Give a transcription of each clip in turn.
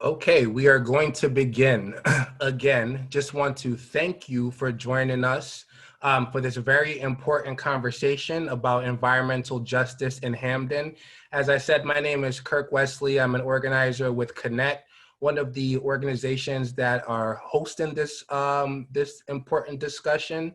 Okay, we are going to begin. Again, just want to thank you for joining us for this very important conversation about environmental justice in Hamden. As I said, my name is Kirk Wesley. I'm an organizer with CONECT, one of the organizations that are hosting this important discussion,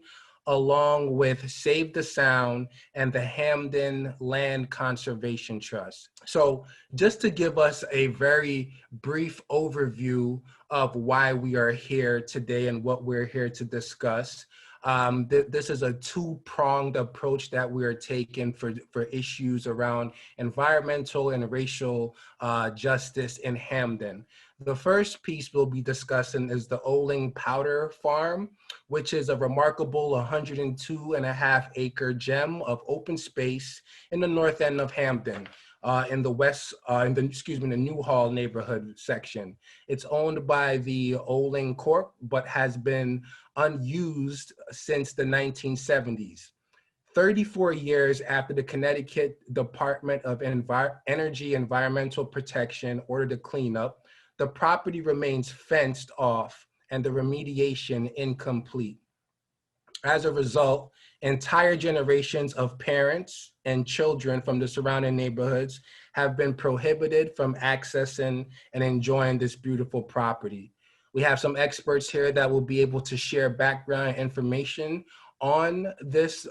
along with Save the Sound and the Hamden Land Conservation Trust. So just to give us a very brief overview of why we are here today and what we're here to discuss. This is a two-pronged approach that we are taking for issues around environmental and racial justice in Hamden. The first piece we'll be discussing is the Olin Powder Farm, which is a remarkable 102.5 acre gem of open space in the north end of Hamden. In the Newhall neighborhood section. It's owned by the Olin Corp, but has been unused since the 1970s. 34 years after the Connecticut Department of Energy Environmental Protection ordered a cleanup, the property remains fenced off and the remediation incomplete. As a result, entire generations of parents and children from the surrounding neighborhoods have been prohibited from accessing and enjoying this beautiful property. We have some experts here that will be able to share background information on this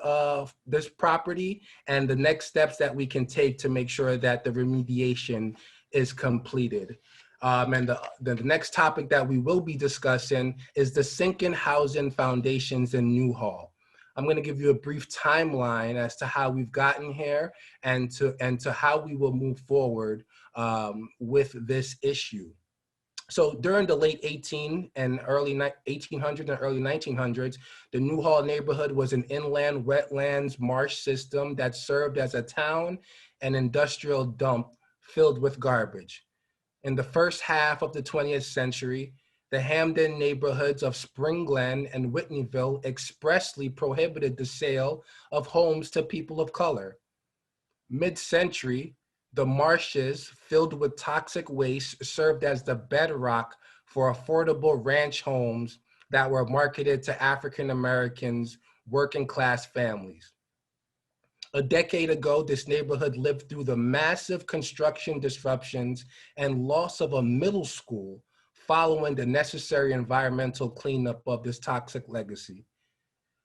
property and the next steps that we can take to make sure that the remediation is completed. And the next topic that we will be discussing is the sinking housing foundations in Newhall. I'm going to give you a brief timeline as to how we've gotten here and to how we will move forward with this issue. So during the late 1800s and early 1900s, the Newhall neighborhood was an inland wetlands marsh system that served as a town and industrial dump filled with garbage. In the first half of the 20th century, the Hamden neighborhoods of Spring Glen and Whitneyville expressly prohibited the sale of homes to people of color. Mid-century, the marshes filled with toxic waste served as the bedrock for affordable ranch homes that were marketed to African Americans, working class families. A decade ago, this neighborhood lived through the massive construction disruptions and loss of a middle school following the necessary environmental cleanup of this toxic legacy.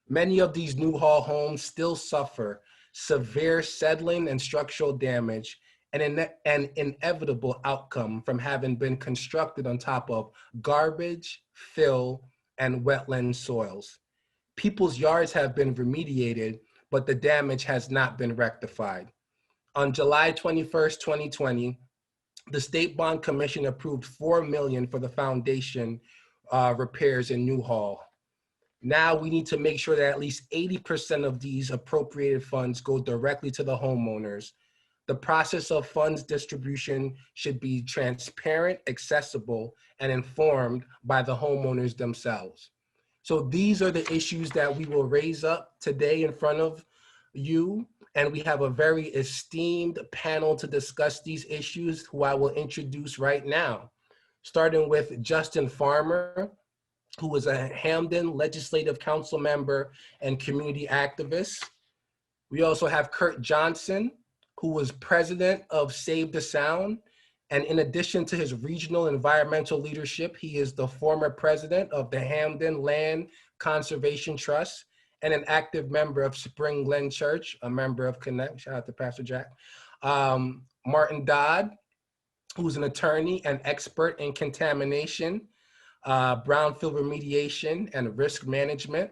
Many of these Newhall homes still suffer severe settling and structural damage and an inevitable outcome from having been constructed on top of garbage, fill, and wetland soils. People's yards have been remediated, but the damage has not been rectified. On July 21st, 2020, the State Bond Commission approved $4 million for the foundation repairs in Newhall. Now we need to make sure that at least 80% of these appropriated funds go directly to the homeowners. The process of funds distribution should be transparent, accessible, and informed by the homeowners themselves. So these are the issues that we will raise up today in front of you. And we have a very esteemed panel to discuss these issues, who I will introduce right now, starting with Justin Farmer, who is a Hamden Legislative Council member and community activist. We also have Kurt Johnson, who was president of Save the Sound. And in addition to his regional environmental leadership, he is the former president of the Hamden Land Conservation Trust and an active member of Spring Glen Church, a member of CONECT. Shout out to Pastor Jack. Martin Dodd, who's an attorney and expert in contamination, brownfield remediation, and risk management.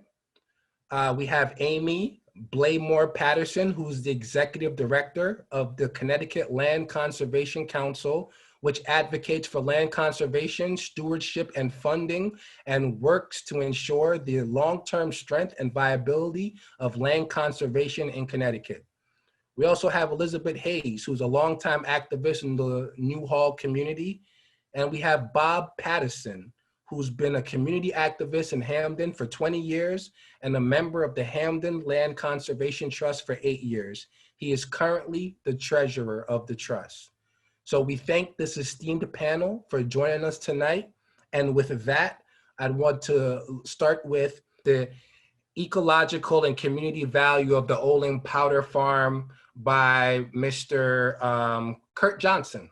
We have Amy Blaymore Patterson, who's the executive director of the Connecticut Land Conservation Council, which advocates for land conservation, stewardship, and funding, and works to ensure the long-term strength and viability of land conservation in Connecticut. We also have Elizabeth Hayes, who's a longtime activist in the Newhall community. And we have Bob Patterson, who's been a community activist in Hamden for 20 years and a member of the Hamden Land Conservation Trust for 8 years. He is currently the treasurer of the trust. So we thank this esteemed panel for joining us tonight. And with that, I'd want to start with the ecological and community value of the Olin Powder Farm by Mr. Kurt Johnson.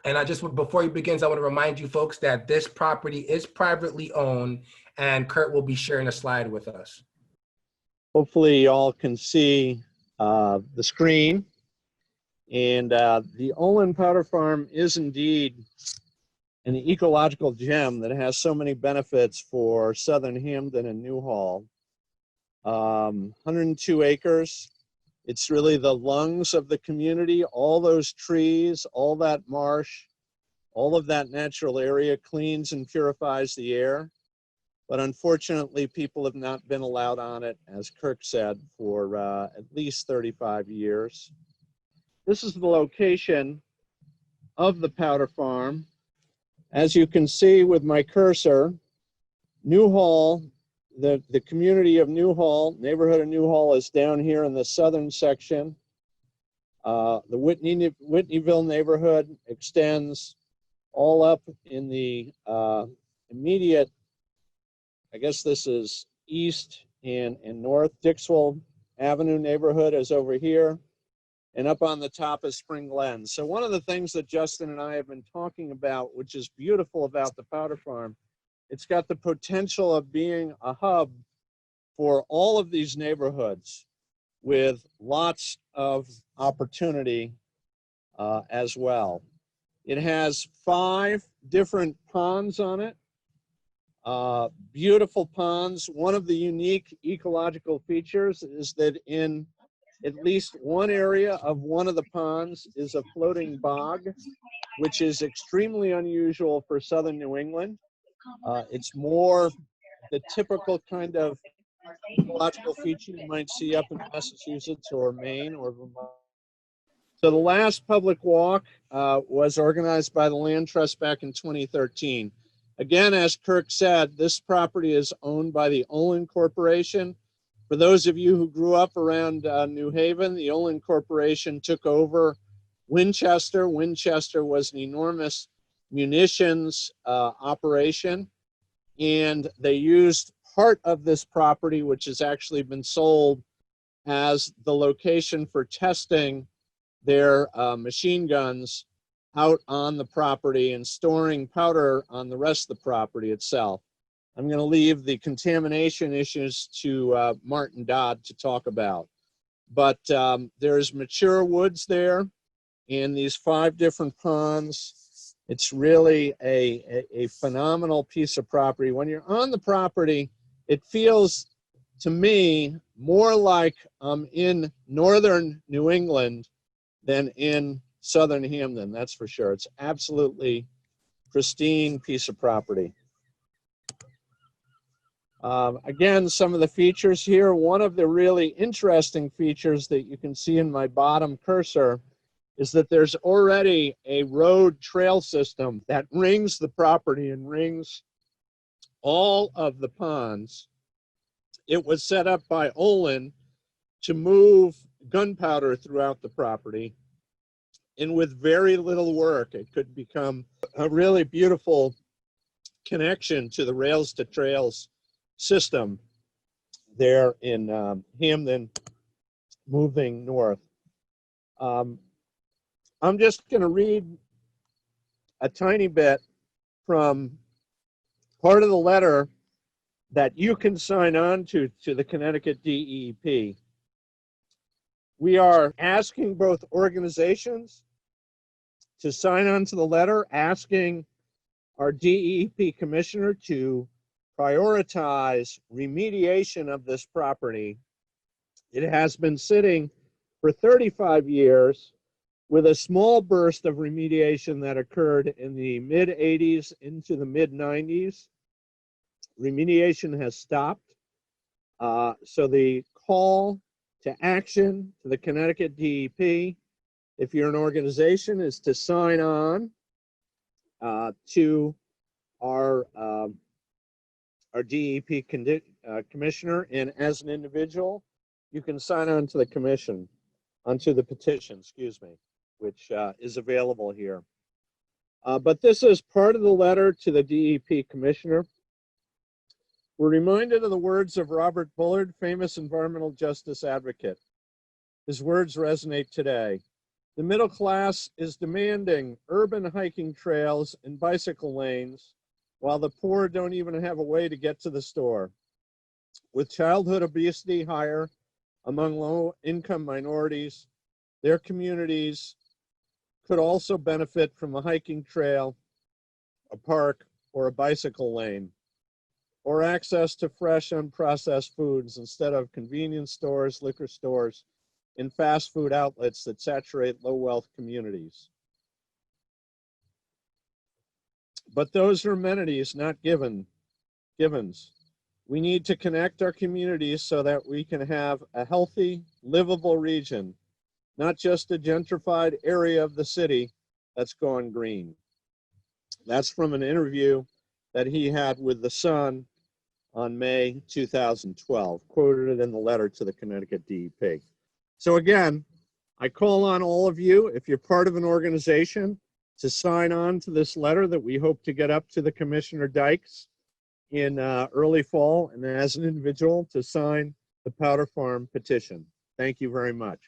And before he begins, I want to remind you folks that this property is privately owned, and Kurt will be sharing a slide with us. Hopefully y'all can see the screen. And the Olin Powder Farm is indeed an ecological gem that has so many benefits for southern Hamden and Newhall. 102 acres. It's really the lungs of the community. All those trees, all that marsh, all of that natural area cleans and purifies the air. But unfortunately, people have not been allowed on it, as Kirk said, for at least 35 years. This is the location of the powder farm. As you can see with my cursor, Newhall, the community of Newhall, neighborhood of Newhall is down here in the southern section. The Whitneyville neighborhood extends all up in the immediate, I guess this is east and north. Dixwell Avenue neighborhood is over here. And up on the top is Spring Glen. So one of the things that Justin and I have been talking about, which is beautiful about the powder farm, it's got the potential of being a hub for all of these neighborhoods with lots of opportunity as well. It has 5 different ponds on it, beautiful ponds. One of the unique ecological features is that in at least one area of one of the ponds is a floating bog, which is extremely unusual for southern New England. It's more the typical kind of ecological feature you might see up in Massachusetts or Maine or Vermont. So the last public walk was organized by the Land Trust back in 2013. Again, as Kirk said, this property is owned by the Olin Corporation. For those of you who grew up around New Haven, the Olin Corporation took over Winchester. Winchester was an enormous munitions operation, and they used part of this property, which has actually been sold, as the location for testing their machine guns out on the property and storing powder on the rest of the property itself. I'm going to leave the contamination issues to Martin Dodd to talk about. But there's mature woods there and these 5 different ponds. It's really a phenomenal piece of property. When you're on the property, it feels to me more like I'm in northern New England than in southern Hamden, that's for sure. It's absolutely pristine piece of property. Again, some of the features here. One of the really interesting features that you can see in my bottom cursor is that there's already a road trail system that rings the property and rings all of the ponds. It was set up by Olin to move gunpowder throughout the property. And with very little work, it could become a really beautiful connection to the rails to trails system there in Hamden, moving north. I'm just going to read a tiny bit from part of the letter that you can sign on to the Connecticut DEP. We are asking both organizations to sign on to the letter, asking our DEP commissioner to prioritize remediation of this property. It has been sitting for 35 years with a small burst of remediation that occurred in the mid-80s into the mid-90s. Remediation has stopped. So the call to action to the Connecticut DEP, if you're an organization, is to sign on to our DEP commissioner, and as an individual, you can sign on to the commission, onto the petition, excuse me. which is available here. But this is part of the letter to the DEP commissioner. We're reminded of the words of Robert Bullard, famous environmental justice advocate. His words resonate today. The middle class is demanding urban hiking trails and bicycle lanes, while the poor don't even have a way to get to the store. With childhood obesity higher among low-income minorities, their communities could also benefit from a hiking trail, a park, or a bicycle lane, or access to fresh, unprocessed foods instead of convenience stores, liquor stores, and fast food outlets that saturate low-wealth communities. But those are amenities, not givens. We need to connect our communities so that we can have a healthy, livable region, not just a gentrified area of the city that's gone green. That's from an interview that he had with The Sun on May 2012, quoted in the letter to the Connecticut DEP. So again, I call on all of you, if you're part of an organization, to sign on to this letter that we hope to get up to the Commissioner Dykes in early fall, and as an individual to sign the Powder Farm petition. Thank you very much.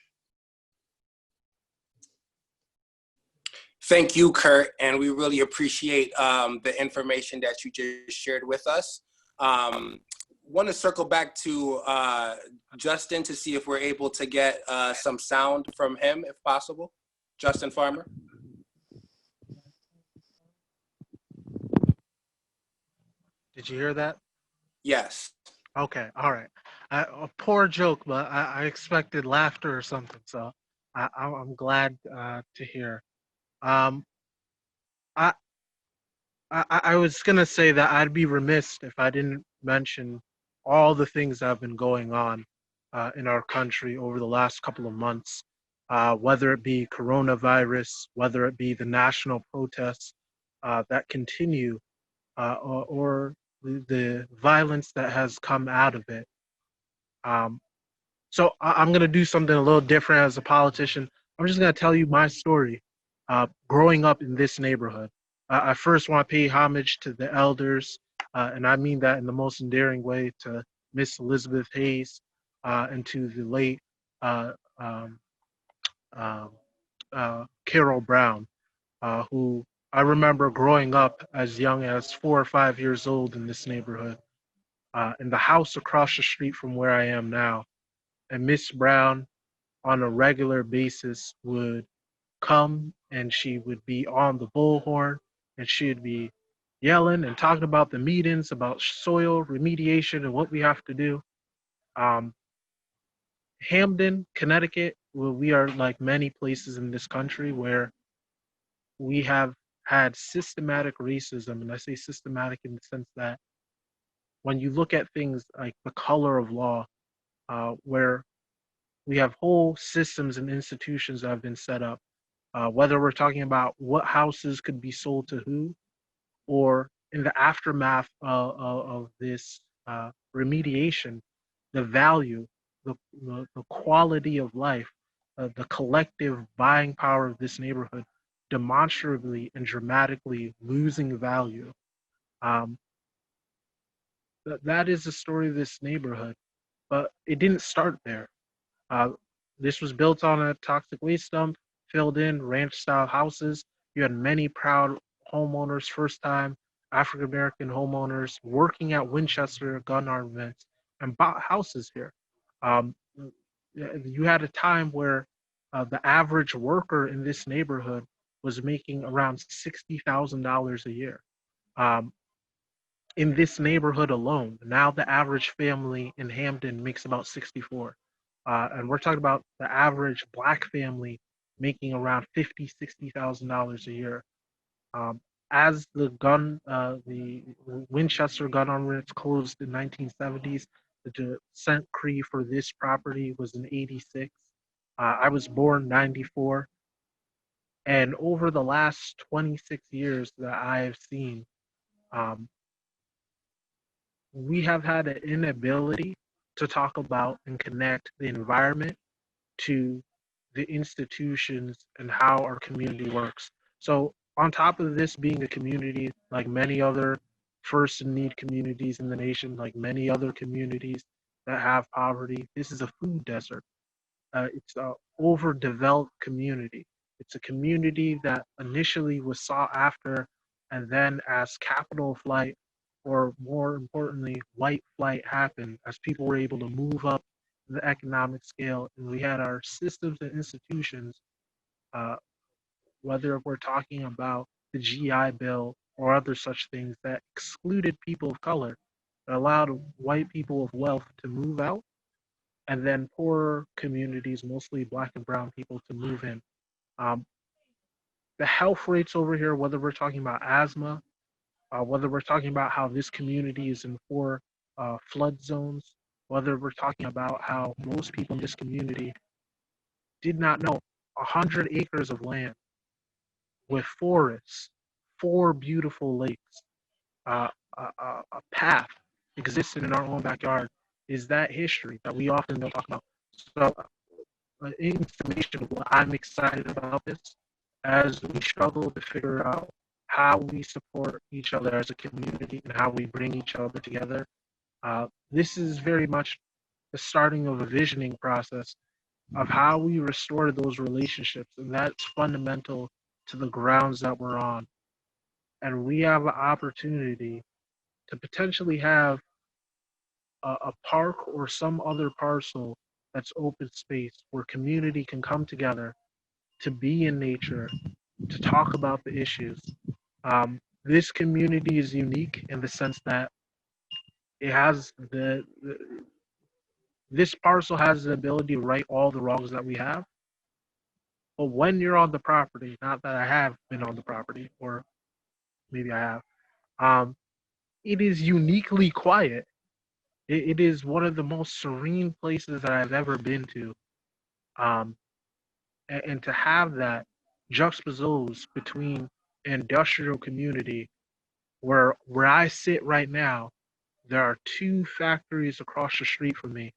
Thank you, Kurt, and we really appreciate the information that you just shared with us. Want to circle back to Justin to see if we're able to get some sound from him, if possible. Justin Farmer. Did you hear that? Yes. Okay, all right. A poor joke, but I expected laughter or something, so I'm glad to hear. I, I was gonna say that I'd be remiss if I didn't mention all the things that have been going on in our country over the last couple of months, whether it be coronavirus, whether it be the national protests that continue, or the violence that has come out of it. So I'm going to do something a little different as a politician. I'm just going to tell you my story growing up in this neighborhood. I first want to pay homage to the elders, and I mean that in the most endearing way, to Miss Elizabeth Hayes and to the late uh, um, Carol Brown, who I remember growing up as young as 4 or 5 years old in this neighborhood, in the house across the street from where I am now. And Miss Brown, on a regular basis, would come and she would be on the bullhorn and she'd be yelling and talking about the meetings, about soil remediation and what we have to do. Hamden, Connecticut, well, we are like many places in this country where we have had systematic racism. And I say systematic in the sense that when you look at things like the color of law, where we have whole systems and institutions that have been set up, whether we're talking about what houses could be sold to who, or in the aftermath of this remediation, the value, the quality of life, the collective buying power of this neighborhood demonstrably and dramatically losing value. Um, that is the story of this neighborhood, but it didn't start there. Uh, this was built on a toxic waste dump, filled in ranch-style houses. You had many proud homeowners, first-time African-American homeowners working at Winchester gun armaments and bought houses here. Um, you had a time where the average worker in this neighborhood was making around $60,000 a year. Um, in this neighborhood alone, now the average family in Hampden makes about 64. And we're talking about the average Black family making around $50,000, $60,000 a year. As the Winchester gun armaments closed in 1970s, the descent decree for this property was in 86. I was born 94. And over the last 26 years that I have seen, um, we have had an inability to talk about and connect the environment to the institutions and how our community works. So on top of this being a community like many other first in need communities in the nation, like many other communities that have poverty, this is a food desert. It's a overdeveloped community. It's a community that initially was sought after, and then as capital flight, or more importantly, white flight happened, as people were able to move up the economic scale, and we had our systems and institutions, uh, whether we're talking about the GI Bill or other such things that excluded people of color, that allowed white people of wealth to move out, and then poorer communities, mostly Black and brown people, to move in. Um, the health rates over here, whether we're talking about asthma, whether we're talking about how this community is in 4 flood zones, whether we're talking about how most people in this community did not know 100 acres of land with forests, 4 beautiful lakes, uh, a path existed in our own backyard, is that history that we often don't talk about. So in summation, I'm excited about this as we struggle to figure out how we support each other as a community and how we bring each other together. This is very much the starting of a visioning process of how we restore those relationships, and that's fundamental to the grounds that we're on. And we have an opportunity to potentially have a park or some other parcel that's open space where community can come together to be in nature, to talk about the issues. This community is unique in the sense that it has this parcel has the ability to right all the wrongs that we have. But when you're on the property, not that I have been on the property, or maybe I have, um, it is uniquely quiet. It is one of the most serene places that I've ever been to. Um, and to have that juxtaposed between an industrial community where I sit right now, there are 2 factories across the street from me,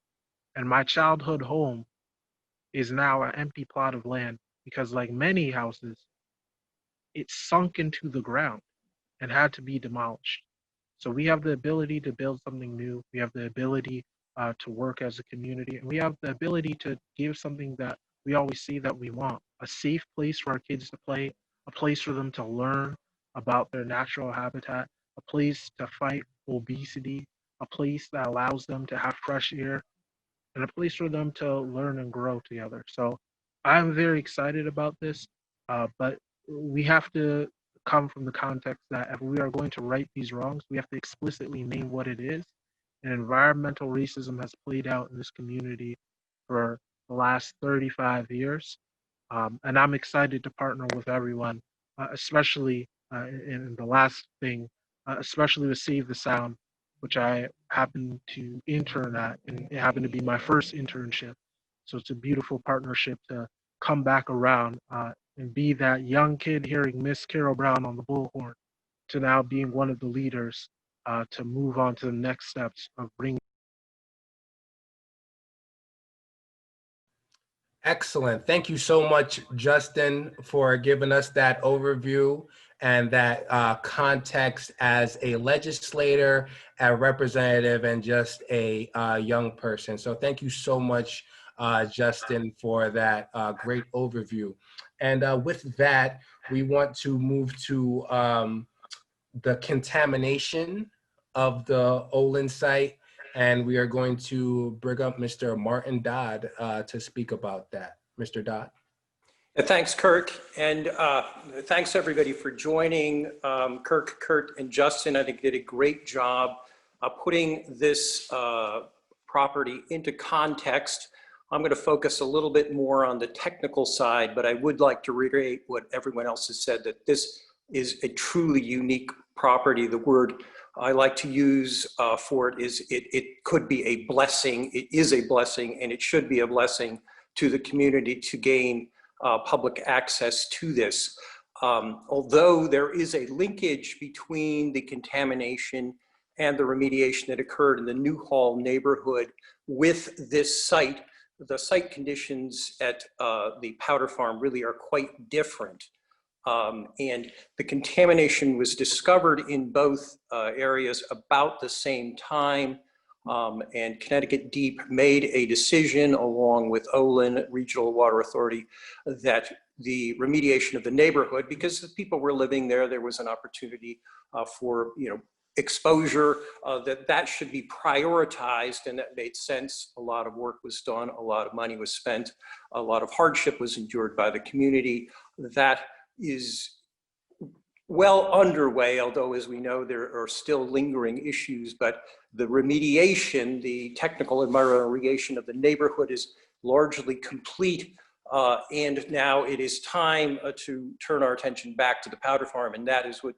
and my childhood home is now an empty plot of land because, like many houses, it sunk into the ground and had to be demolished. So we have the ability to build something new. We have the ability to work as a community, and we have the ability to give something that we always see that we want: a safe place for our kids to play, a place for them to learn about their natural habitat, a place to fight obesity, a place that allows them to have fresh air, and a place for them to learn and grow together. So I'm very excited about this, but we have to come from the context that if we are going to right these wrongs, we have to explicitly name what it is. And environmental racism has played out in this community for the last 35 years. And I'm excited to partner with everyone, especially in the last thing, especially with Save the Sound, which I happened to intern at, and it happened to be my first internship. So it's a beautiful partnership to come back around and be that young kid hearing Miss Carol Brown on the bullhorn to now being one of the leaders to move on to the next steps of bringing. Excellent. Thank you so much, Justin, for giving us that overview and that context as a legislator, a representative, and just a young person. So thank you so much, Justin, for that great overview. And with that, we want to move to the contamination of the Olin site. And we are going to bring up Mr. Martin Dodd to speak about that. Mr. Dodd. Thanks, Kurt, and thanks everybody for joining. Kirk, Kurt, and Justin, I think did a great job putting this property into context. I'm going to focus a little bit more on the technical side, but I would like to reiterate what everyone else has said, that this is a truly unique property. The word I like to use for it is it could be a blessing. It is a blessing, and it should be a blessing to the community to gain public access to this. Although there is a linkage between the contamination and the remediation that occurred in the Newhall neighborhood with this site, the site conditions at the powder farm really are quite different. And the contamination was discovered in both areas about the same time. And Connecticut Deep made a decision along with Olin Regional Water Authority that the remediation of the neighborhood, because the people were living there, there was an opportunity for, exposure, that should be prioritized, and that made sense. A lot of work was done, a lot of money was spent, a lot of hardship was endured by the community. That is well underway, although as we know, there are still lingering issues, but the remediation, the technical environmental remediation of the neighborhood is largely complete. And now it is time to turn our attention back to the powder farm, and that is what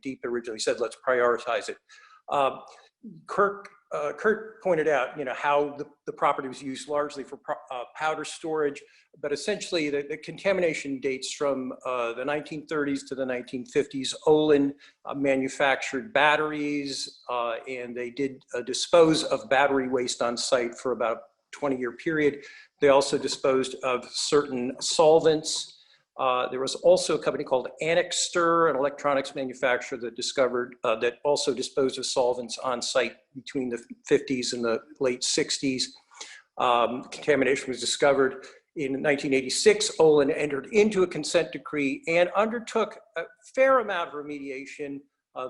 Deep originally said. Let's prioritize it. Kurt pointed out, how the property was used largely for powder storage, but essentially the contamination dates from the 1930s to the 1950s. Olin manufactured batteries, and they did dispose of battery waste on site for about a 20-year period. They also disposed of certain solvents. There was also a company called Annixter, an electronics manufacturer that also disposed of solvents on site between the 50s and the late 60s. Contamination was discovered in 1986. Olin entered into a consent decree and undertook a fair amount of remediation.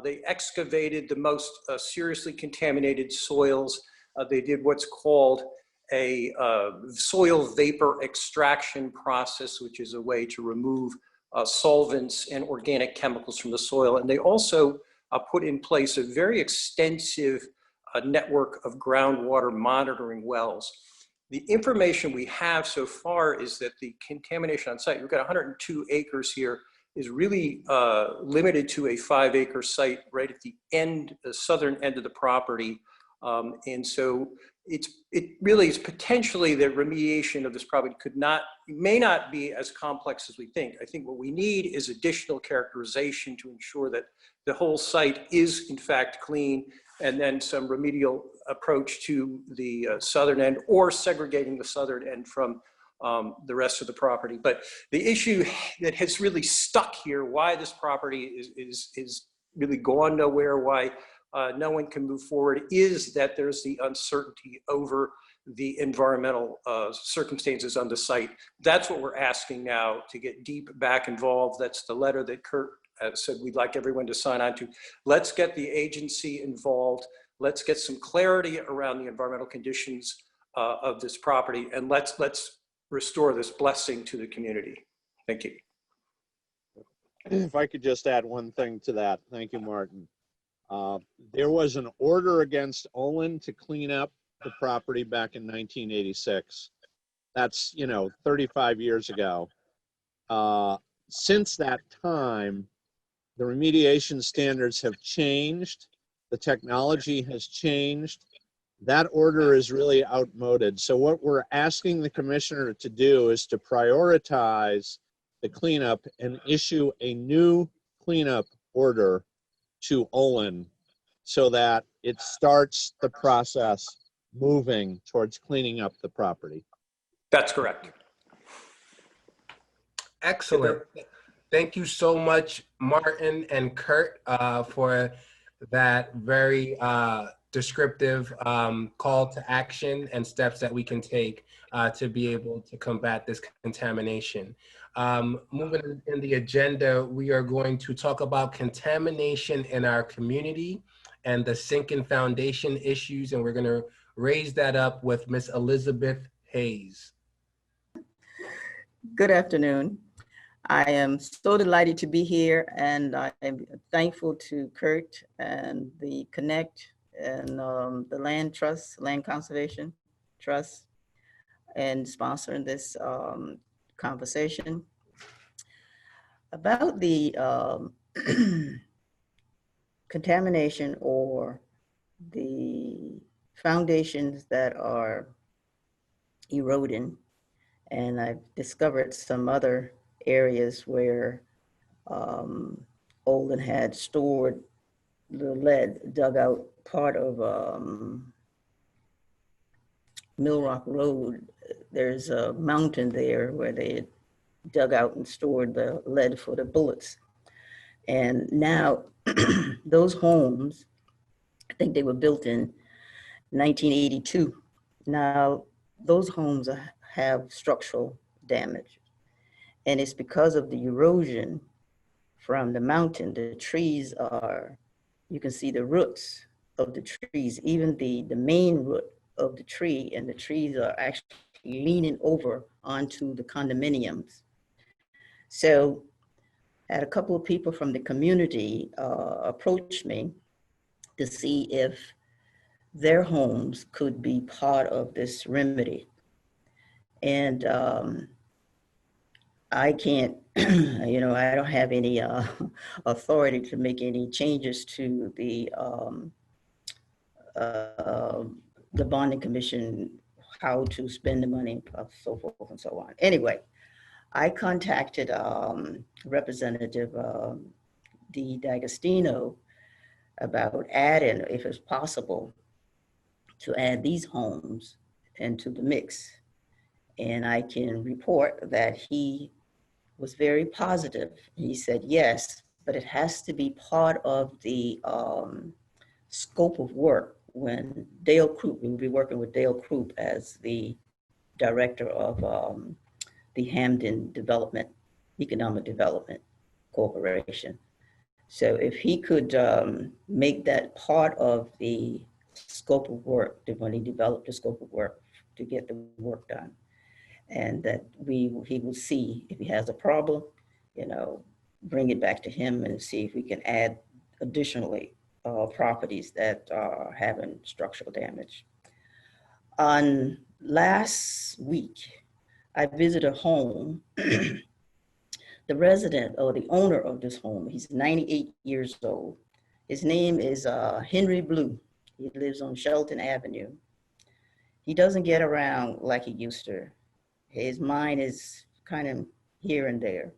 They excavated the most seriously contaminated soils. They did what's called a soil vapor extraction process, which is a way to remove solvents and organic chemicals from the soil. And they also put in place a very extensive network of groundwater monitoring wells. The information we have so far is that the contamination on site, we've got 102 acres here, is really limited to a 5-acre site right at the end, the southern end of the property. And so it really is potentially the remediation of this property may not be as complex as we think. I think what we need is additional characterization to ensure that the whole site is in fact clean, and then some remedial approach to the southern end, or segregating the southern end from the rest of the property. But the issue that has really stuck here, why this property is really gone nowhere, why no one can move forward, is that there's the uncertainty over the environmental circumstances on the site. That's what we're asking now, to get Deep back involved. That's the letter that Kurt said we'd like everyone to sign on to. Let's get the agency involved. Let's get some clarity around the environmental conditions of this property, and let's restore this blessing to the community. Thank you. If I could just add one thing to that. Thank you, Martin. There was an order against Olin to clean up the property back in 1986. That's, 35 years ago. Since that time, the remediation standards have changed. The technology has changed. That order is really outmoded. So what we're asking the commissioner to do is to prioritize the cleanup and issue a new cleanup order to Olin, so that it starts the process moving towards cleaning up the property. That's correct. Excellent. Thank you so much, Martin and Kurt, for that very descriptive call to action and steps that we can take to be able to combat this contamination. Moving in the agenda, we are going to talk about contamination in our community and the sinking foundation issues, and we're going to raise that up with Miss Elizabeth Hayes. Good afternoon. I am so delighted to be here, and I am thankful to Kurt and the CONECT and the Land Trust, Land Conservation Trust, and sponsoring this conversation about the contamination or the foundations that are eroding. And I've discovered some other areas where Olin had stored the lead, dug out part of Mill Rock Road, there's a mountain there where they had dug out and stored the lead for the bullets. And now those homes, I think they were built in 1982. Now those homes have structural damage. And it's because of the erosion from the mountain. The trees are, you can see the roots of the trees, even the main root of the tree, and the trees are actually leaning over onto the condominiums. So I had a couple of people from the community approach me to see if their homes could be part of this remedy. And I can't, I don't have any authority to make any changes to the bonding commission, how to spend the money, so forth and so on. Anyway, I contacted Representative D. D'Agostino about adding, if it's possible, to add these homes into the mix. And I can report that he was very positive. He said, yes, but it has to be part of the scope of work when Dale Croup, we will be working with Dale Croup as the director of the Hamden Economic Development Corporation. So if he could make that part of the scope of work, when he developed the scope of work to get the work done, and that he will see if he has a problem, bring it back to him and see if we can add additionally properties that are having structural damage. On last week, I visited a home. The resident or the owner of this home, he's 98 years old. His name is Henry Blue. He lives on Shelton Avenue. He doesn't get around like he used to. His mind is kind of here and there,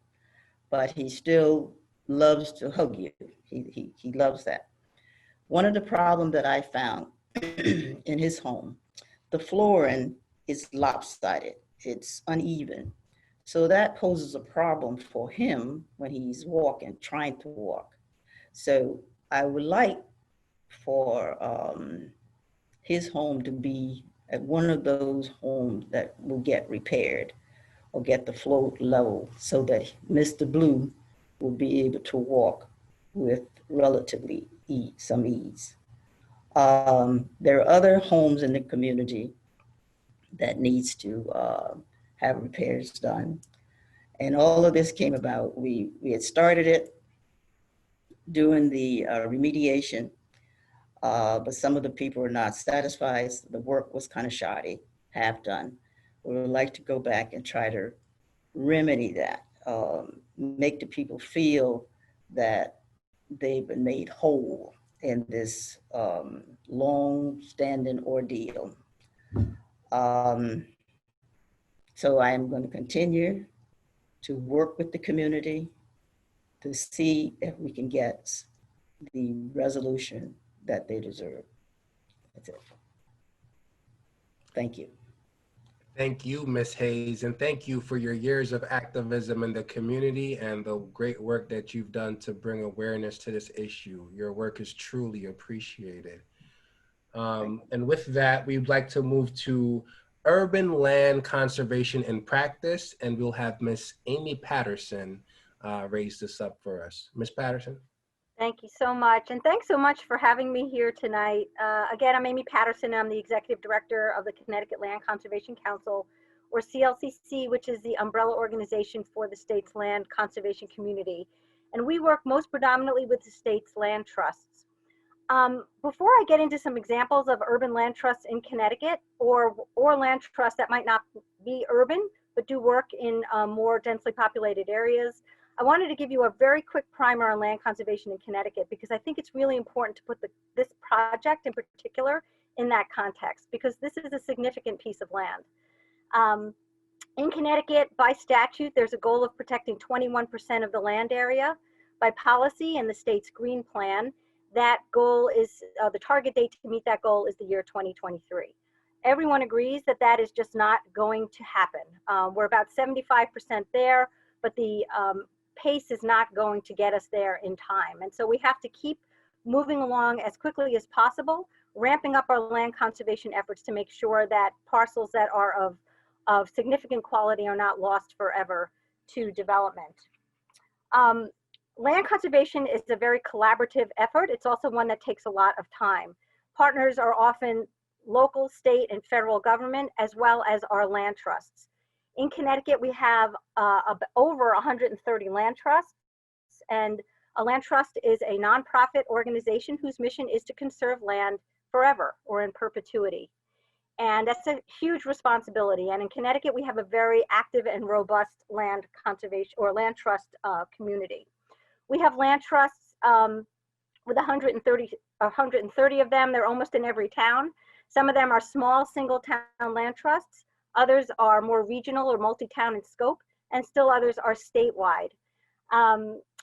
but he still loves to hug you. He loves that. One of the problems that I found in his home, the flooring is lopsided. It's uneven. So that poses a problem for him when he's walking, trying to walk. So I would like for his home to be at one of those homes that will get repaired or get the floor level so that Mr. Blue will be able to walk with relatively some ease. There are other homes in the community that needs to have repairs done. And all of this came about, we had started it doing the remediation, but some of the people were not satisfied. The work was kind of shoddy, half done. We would like to go back and try to remedy that, make the people feel that they've been made whole in this long-standing ordeal. So I am going to continue to work with the community to see if we can get the resolution that they deserve. That's it. Thank you. Thank you, Ms. Hayes, and thank you for your years of activism in the community and the great work that you've done to bring awareness to this issue. Your work is truly appreciated. And with that, we'd like to move to urban land conservation in practice, and we'll have Ms. Amy Patterson raise this up for us. Ms. Patterson. Thank you so much. And thanks so much for having me here tonight. Again, I'm Amy Patterson. I'm the Executive Director of the Connecticut Land Conservation Council, or CLCC, which is the umbrella organization for the state's land conservation community. And we work most predominantly with the state's land trusts. Before I get into some examples of urban land trusts in Connecticut or land trusts that might not be urban, but do work in more densely populated areas, I wanted to give you a very quick primer on land conservation in Connecticut, because I think it's really important to put this project in particular in that context, because this is a significant piece of land. In Connecticut, by statute, there's a goal of protecting 21% of the land area. By policy and the state's green plan, that goal is, the target date to meet that goal is the year 2023. everyone agrees that that is just not going to happen. We're about 75% there, but the pace is not going to get us there in time. And so we have to keep moving along as quickly as possible, ramping up our land conservation efforts to make sure that parcels that are of significant quality are not lost forever to development. Land conservation is a very collaborative effort. It's also one that takes a lot of time. Partners are often local, state, and federal government, as well as our land trusts. In Connecticut, we have over 130 land trusts, and a land trust is a nonprofit organization whose mission is to conserve land forever or in perpetuity. And that's a huge responsibility. And in Connecticut, we have a very active and robust land conservation or land trust community. We have land trusts with 130 of them. They're almost in every town. Some of them are small single town land trusts. Others are more regional or multi-town in scope, and still others are statewide.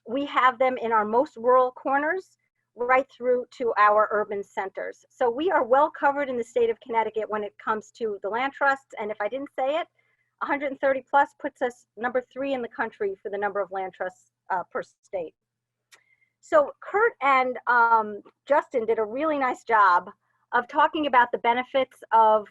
We have them in our most rural corners right through to our urban centers. So we are well covered in the state of Connecticut when it comes to the land trusts. And if I didn't say it, 130 plus puts us number 3 in the country for the number of land trusts per state. So Kurt and Justin did a really nice job of talking about the benefits of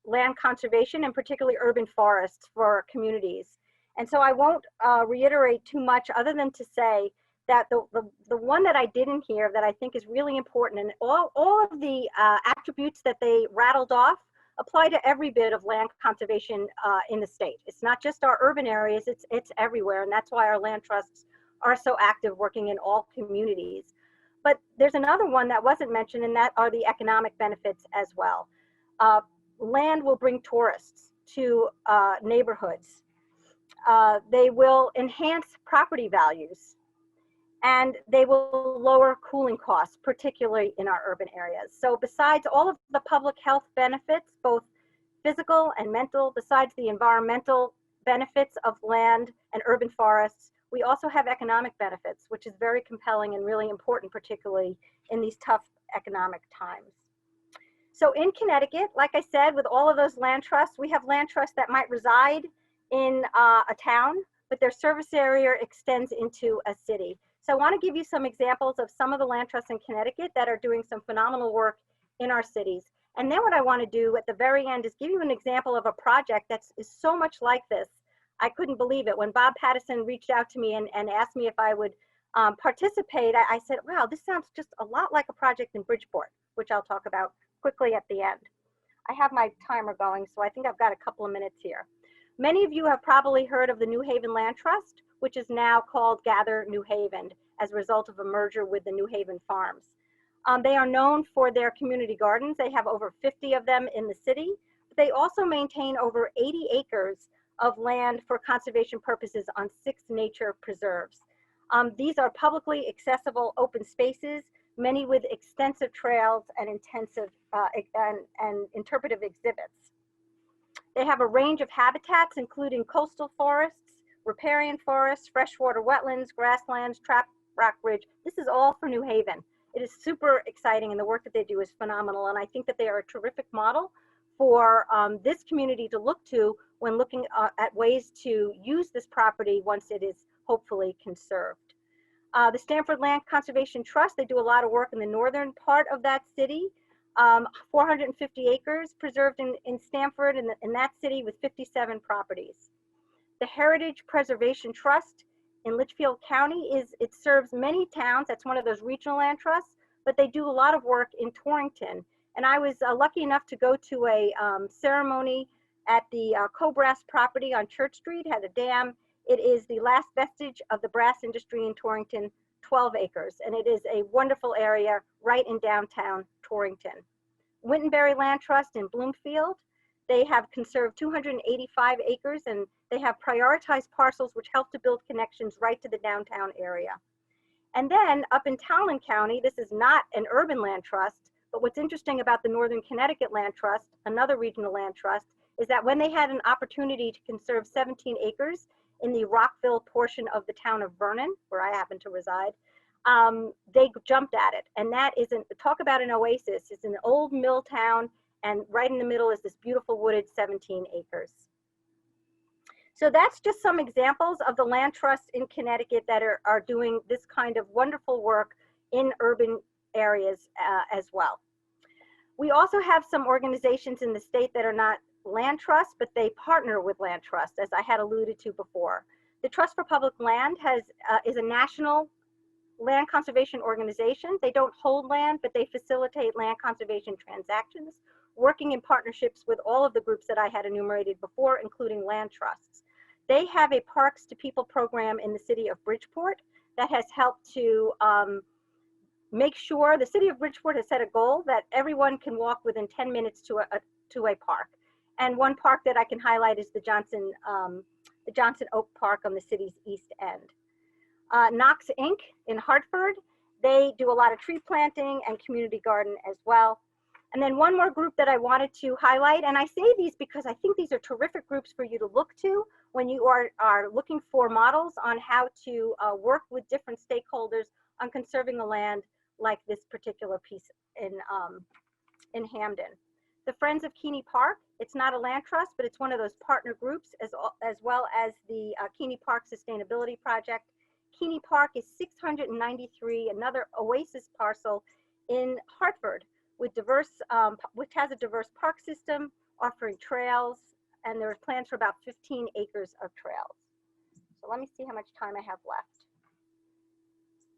land conservation and particularly urban forests for communities. And so I won't reiterate too much other than to say that the one that I didn't hear that I think is really important, and all of the attributes that they rattled off apply to every bit of land conservation in the state. It's not just our urban areas, it's everywhere, and that's why our land trusts are so active working in all communities. But there's another one that wasn't mentioned, and that are the economic benefits as well. Land will bring tourists to neighborhoods. They will enhance property values, and they will lower cooling costs, particularly in our urban areas. So besides all of the public health benefits, both physical and mental, besides the environmental benefits of land and urban forests, we also have economic benefits, which is very compelling and really important, particularly in these tough economic times. So in Connecticut, like I said, with all of those land trusts, we have land trusts that might reside in a town, but their service area extends into a city. So I want to give you some examples of some of the land trusts in Connecticut that are doing some phenomenal work in our cities. And then what I want to do at the very end is give you an example of a project that is so much like this. I couldn't believe it. When Bob Patterson reached out to me and asked me if I would participate, I said, wow, this sounds just a lot like a project in Bridgeport, which I'll talk about quickly at the end. I have my timer going, so I think I've got a couple of minutes here. Many of you have probably heard of the New Haven Land Trust, which is now called Gather New Haven as a result of a merger with the New Haven Farms. They are known for their community gardens. They have over 50 of them in the city. But they also maintain over 80 acres of land for conservation purposes on 6 nature preserves. These are publicly accessible open spaces, many with extensive trails and intensive and interpretive exhibits. They have a range of habitats, including coastal forests, riparian forests, freshwater wetlands, grasslands, trap rock ridge. This is all for New Haven. It is super exciting, and the work that they do is phenomenal. And I think that they are a terrific model for this community to look to when looking at ways to use this property once it is hopefully conserved. The Stanford Land Conservation Trust, they do a lot of work in the northern part of that city. 450 acres preserved in Stanford in that city with 57 properties. The Heritage Preservation Trust in Litchfield County it serves many towns. That's one of those regional land trusts, but they do a lot of work in Torrington. And I was lucky enough to go to a ceremony at the Co-Brass property on Church Street, had a dam. It is the last vestige of the brass industry in Torrington, 12 acres. And it is a wonderful area right in downtown Torrington. Wintonberry Land Trust in Bloomfield, they have conserved 285 acres, and they have prioritized parcels which help to build connections right to the downtown area. And then up in Talon County, this is not an urban land trust, but what's interesting about the Northern Connecticut Land Trust, another regional land trust, is that when they had an opportunity to conserve 17 acres in the Rockville portion of the town of Vernon, where I happen to reside, they jumped at it. And that isn't, talk about an oasis. It's an old mill town, And right in the middle is this beautiful wooded 17 acres. So that's just some examples of the land trusts in Connecticut that are doing this kind of wonderful work in urban areas as well. We also have some organizations in the state that are not land trusts, but they partner with land trusts, as I had alluded to before. The Trust for Public Land is a national land conservation organization. They don't hold land, but they facilitate land conservation transactions, working in partnerships with all of the groups that I had enumerated before, including land trusts. They have a Parks to People program in the city of Bridgeport that has helped to make sure the city of Bridgeport has set a goal that everyone can walk within 10 minutes to a park. And one park that I can highlight is the Johnson Oak Park on the city's east end. Knox Inc. in Hartford, they do a lot of tree planting and community garden as well. And then one more group that I wanted to highlight, and I say these because I think these are terrific groups for you to look to when you are looking for models on how to work with different stakeholders on conserving the land, like this particular piece in Hamden. The Friends of Keeney Park, it's not a land trust, but it's one of those partner groups as well as the Keeney Park Sustainability Project. Keeney Park is 693, another oasis parcel in Hartford with which has a diverse park system offering trails, and there are plans for about 15 acres of trails. So let me see how much time I have left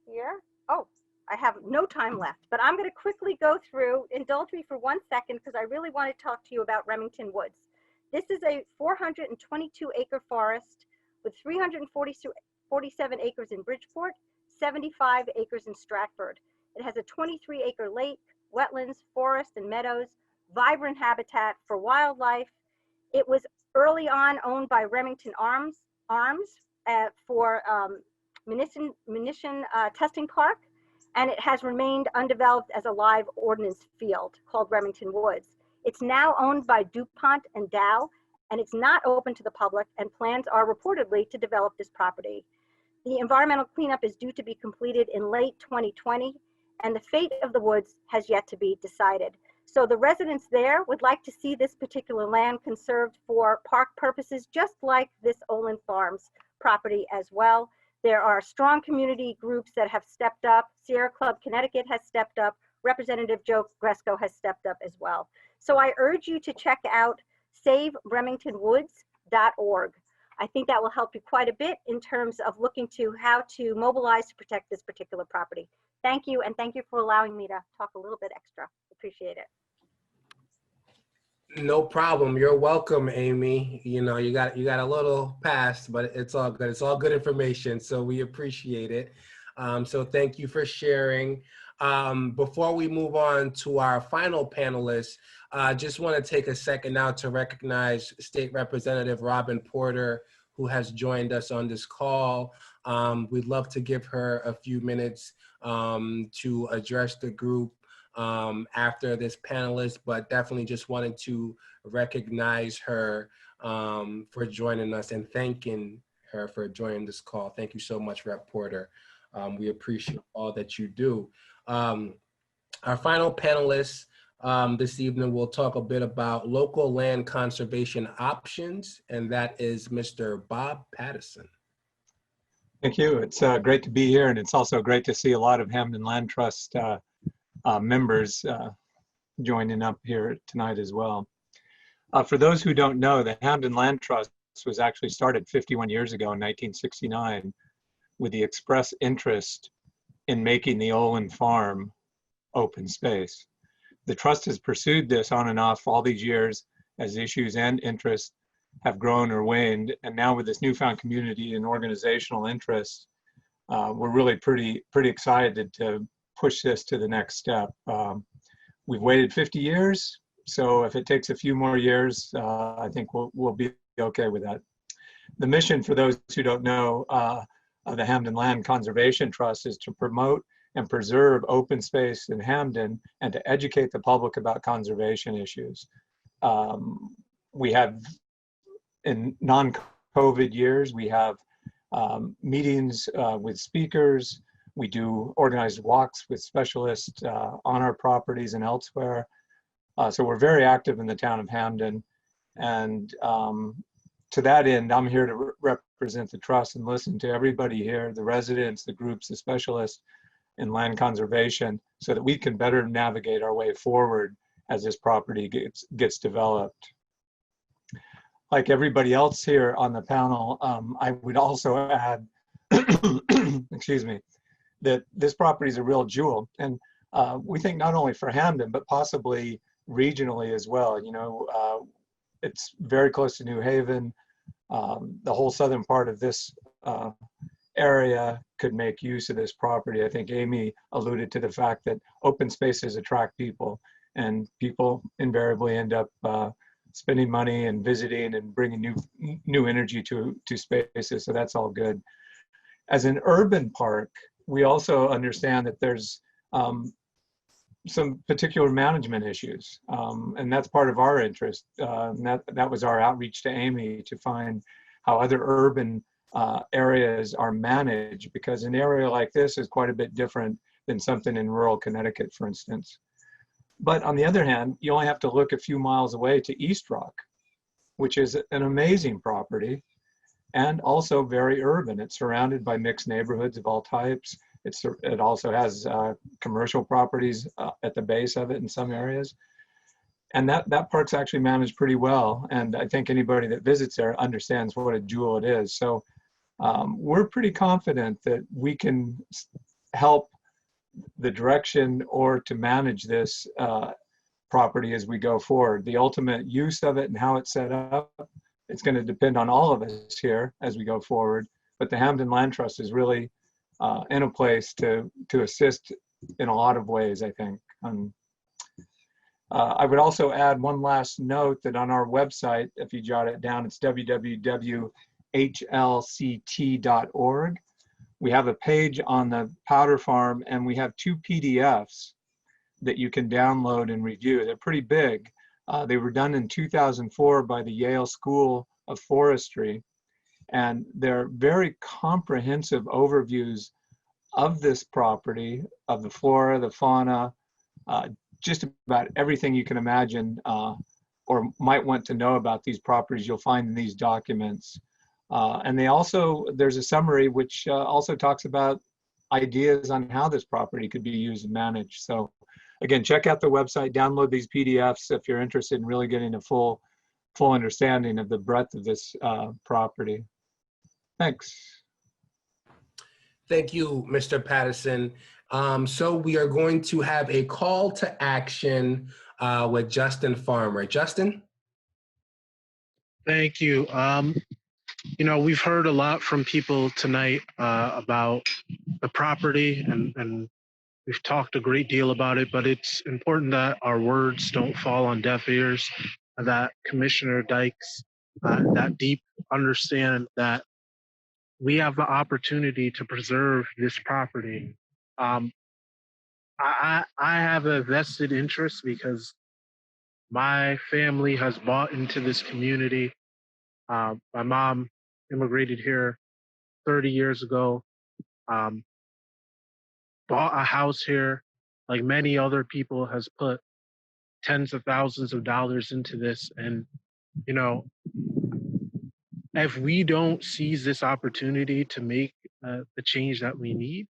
here. Oh, I have no time left, but I'm going to quickly go through, indulge me for 1 second, because I really want to talk to you about Remington Woods. This is a 422 acre forest with 347 acres in Bridgeport, 75 acres in Stratford. It has a 23 acre lake, wetlands, forest, and meadows, vibrant habitat for wildlife. It was early on owned by Remington Arms for munition testing park, and it has remained undeveloped as a live ordnance field called Remington Woods. It's now owned by DuPont and Dow, and it's not open to the public, and plans are reportedly to develop this property. The environmental cleanup is due to be completed in late 2020, and the fate of the woods has yet to be decided. So the residents there would like to see this particular land conserved for park purposes, just like this Olin Farms property as well. There are strong community groups that have stepped up. Sierra Club Connecticut has stepped up. Representative Joe Gresco has stepped up as well. So I urge you to check out saveremingtonwoods.org. I think that will help you quite a bit in terms of looking to how to mobilize to protect this particular property. Thank you, and thank you for allowing me to talk a little bit extra. Appreciate it. No problem. You're welcome, Amy. You know, you got a little past, but it's all good. It's all good information, so we appreciate it. So thank you for sharing. Before we move on to our final panelists, I just want to take a second now to recognize State Representative Robin Porter, who has joined us on this call. We'd love to give her a few minutes to address the group after this panelist, but definitely just wanted to recognize her for joining us and thanking her for joining this call. Thank you so much, Rep. Porter. We appreciate all that you do. Our final panelists this evening will talk a bit about local land conservation options, and that is Mr. Bob Patterson. Thank you. It's great to be here, and it's also great to see a lot of Hamden Land Trust members joining up here tonight as well. For those who don't know, the Hamden Land Trust was actually started 51 years ago in 1969 with the express interest in making the Olin Farm open space. The trust has pursued this on and off all these years as issues and interests have grown or waned, and now with this newfound community and organizational interest, we're really pretty excited to push this to the next step. We've waited 50 years, so if it takes a few more years, I think we'll be okay with that. The mission, for those who don't know, of the Hamden Land Conservation Trust is to promote and preserve open space in Hamden and to educate the public about conservation issues. We have, in non-COVID years, we have meetings with speakers. We do organized walks with specialists on our properties and elsewhere. So we're very active in the town of Hamden. And to that end, I'm here to represent the trust and listen to everybody here, the residents, the groups, the specialists in land conservation, so that we can better navigate our way forward as this property gets developed. Like everybody else here on the panel, I would also add, excuse me, that this property is a real jewel. And we think not only for Hamden, but possibly regionally as well. You know, it's very close to New Haven. The whole southern part of this area could make use of this property. I think Amy alluded to the fact that open spaces attract people, and people invariably end up spending money and visiting and bringing new energy to spaces. So that's all good. As an urban park, we also understand that there's some particular management issues, and that's part of our interest. And that was our outreach to Amy, to find how other urban areas are managed, because an area like this is quite a bit different than something in rural Connecticut, for instance. But on the other hand, you only have to look a few miles away to East Rock, which is an amazing property and also very urban. It's surrounded by mixed neighborhoods of all types. It also has commercial properties at the base of it in some areas. And that park's actually managed pretty well. And I think anybody that visits there understands what a jewel it is. So we're pretty confident that we can help the direction or to manage this property as we go forward. The ultimate use of it and how it's set up, it's going to depend on all of us here as we go forward. But the Hamden Land Trust is really in a place to assist in a lot of ways, I think. I would also add one last note that on our website, if you jot it down, it's www.hlct.org. We have a page on the powder farm, and we have 2 PDFs that you can download and review. They're pretty big. They were done in 2004 by the Yale School of Forestry, and they're very comprehensive overviews of this property, of the flora, the fauna, just about everything you can imagine or might want to know about these properties you'll find in these documents. And there's a summary which also talks about ideas on how this property could be used and managed. So again, check out the website, download these PDFs if you're interested in really getting a full understanding of the breadth of this property. Thanks. Thank you, Mr. Patterson. So we are going to have a call to action with Justin Farmer. Justin? Thank you. You know, we've heard a lot from people tonight about the property, and we've talked a great deal about it, but it's important that our words don't fall on deaf ears, that Commissioner Dykes, that deep understand that we have the opportunity to preserve this property. I have a vested interest because my family has bought into this community. My mom immigrated here 30 years ago, bought a house here, like many other people, has put tens of thousands of dollars into this. And, you know, if we don't seize this opportunity to make the change that we need,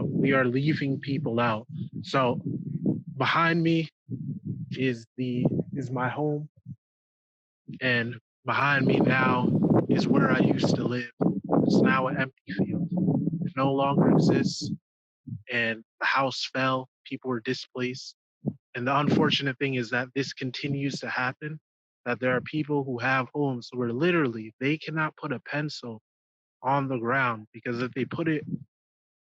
we are leaving people out. So behind me is my home, and behind me now is where I used to live. It's now an empty field. It no longer exists, and the house fell. People were displaced. And the unfortunate thing is that this continues to happen, that there are people who have homes where literally they cannot put a pencil on the ground, because if they put it